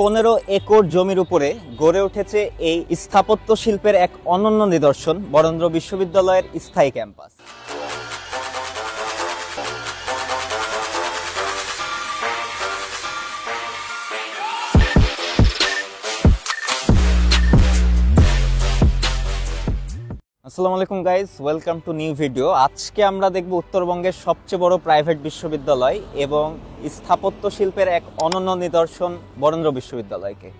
15 acre জমির উপরে গড়ে উঠেছে এই স্থাপত্য শিল্পের এক অনন্য নিদর্শন বরেন্দ্র বিশ্ববিদ্যালয়ের স্থায়ী ক্যাম্পাস। আসসালামু আলাইকুম guys, welcome to new video. আজকে আমরা দেখব উত্তরবঙ্গের সবচেয়ে বড় প্রাইভেট বিশ্ববিদ্যালয় এবং স্থাপত্য শিল্পের এক অনন্য নিদর্শন বরেন্দ্র বিশ্ববিদ্যালয়কে।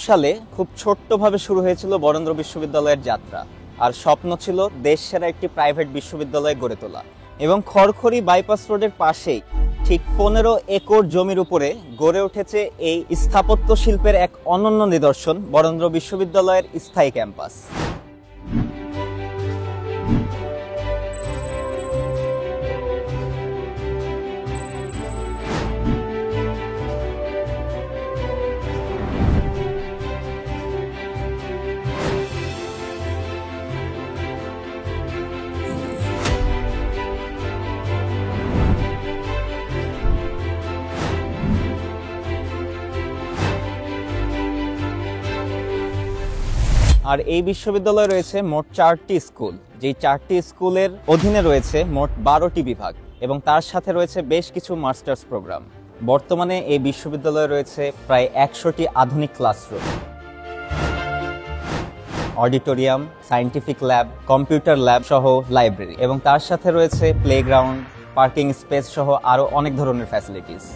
সালে খুব ছোট্টভাবে শুরু হয়েছিল বরেন্দ্র বিশ্ববিদ্যালয়ের যাত্রা, আর স্বপ্ন ছিল দেশ সেরা একটি প্রাইভেট বিশ্ববিদ্যালয় গড়ে তোলা। এবং খড়খড়ি বাইপাস রোডের পাশেই ঠিক 15 একর জমির উপরে গড়ে উঠেছে এই স্থাপত্য শিল্পের এক অনন্য নিদর্শন বরেন্দ্র বিশ্ববিদ্যালয়ের স্থায়ী ক্যাম্পাস। আর এই বিশ্ববিদ্যালয়ে রয়েছে মোট 4টি স্কুল, যেই 4টি স্কুলের অধীনে রয়েছে মোট 12টি বিভাগ এবং তার সাথে রয়েছে বেশ কিছু মাস্টার্স প্রোগ্রাম। বর্তমানে এই বিশ্ববিদ্যালয়ে রয়েছে প্রায় 100টি আধুনিক classroom, auditorium, scientific lab, computer lab সহ লাইব্রেরি, এবং তার সাথে রয়েছে প্লেগ্রাউন্ড, পার্কিং স্পেস সহ আরও অনেক ধরনের ফ্যাসিলিটিস।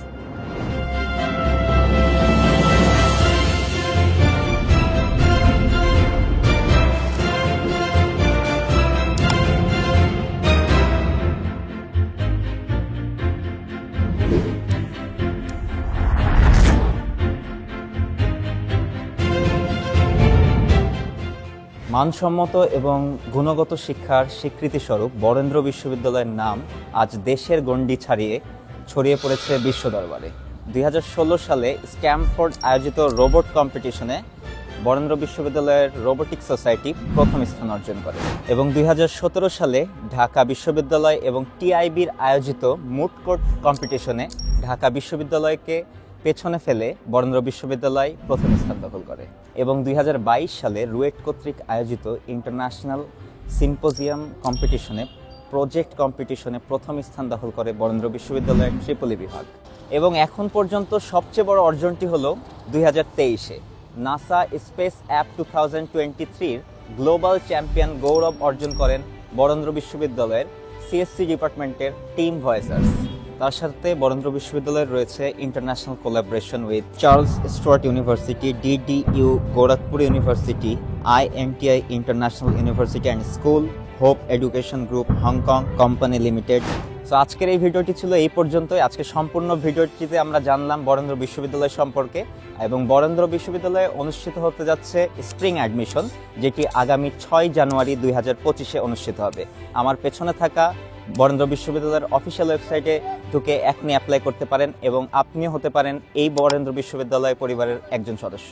মানসম্মত এবং গুণগত শিক্ষার স্বীকৃতিস্বরূপ বরেন্দ্র বিশ্ববিদ্যালয়ের নাম আজ দেশের গণ্ডি ছাড়িয়ে ছড়িয়ে পড়েছে বিশ্ব দরবারে। 2016 সালে স্ট্যামফোর্ড আয়োজিত রোবট কম্পিটিশনে বরেন্দ্র বিশ্ববিদ্যালয়ের রোবোটিক সোসাইটি প্রথম স্থান অর্জন করে এবং 2017 সালে ঢাকা বিশ্ববিদ্যালয় এবং টিআইবির আয়োজিত মুড কোর্ট কম্পিটিশনে ঢাকা বিশ্ববিদ্যালয়কে পেছনে ফেলে বরেন্দ্র বিশ্ববিদ্যালয় প্রথম স্থান দখল করে এবং 2022 সালে রুয়েট কর্তৃক আয়োজিত ইন্টারন্যাশনাল সিম্পোজিয়াম কম্পিটিশনে প্রজেক্ট কম্পিটিশনে প্রথম স্থান দখল করে বরেন্দ্র বিশ্ববিদ্যালয়ের ট্রিপলি বিভাগ। এবং এখন পর্যন্ত সবচেয়ে বড় অর্জনটি হলো 2023-এ নাসা স্পেস অ্যাপ 2023-র গ্লোবাল চ্যাম্পিয়ন গৌরব অর্জন করেন বরেন্দ্র বিশ্ববিদ্যালয়ের সিএসসি ডিপার্টমেন্টের টিম ভয়েসার্স। তার সাথে বরেন্দ্র বিশ্ববিদ্যালয়ের রয়েছে international collaboration with Charles Stuart university, DDU Gorakhpur university, INTI international university and school, hope education group Hong Kong company limited. So আজকের এই ভিডিওটি ছিল এই পর্যন্তই। আজকে সম্পূর্ণ ভিডিওটিতে আমরা জানলাম বরেন্দ্র বিশ্ববিদ্যালয় সম্পর্কে এবং বরেন্দ্র বিশ্ববিদ্যালয়ে অনুষ্ঠিত হতে যাচ্ছে স্প্রিং অ্যাডমিশন, যেটি আগামী 6 জানুয়ারি 2025-এ অনুষ্ঠিত হবে। আমার পেছনে থাকা বরেন্দ্র বিশ্ববিদ্যালয়ের অফিসিয়াল ওয়েবসাইটে ঢুকে এখনই অ্যাপ্লাই করতে পারেন এবং আপনিও হতে পারেন এই বরেন্দ্র বিশ্ববিদ্যালয় পরিবারের একজন সদস্য।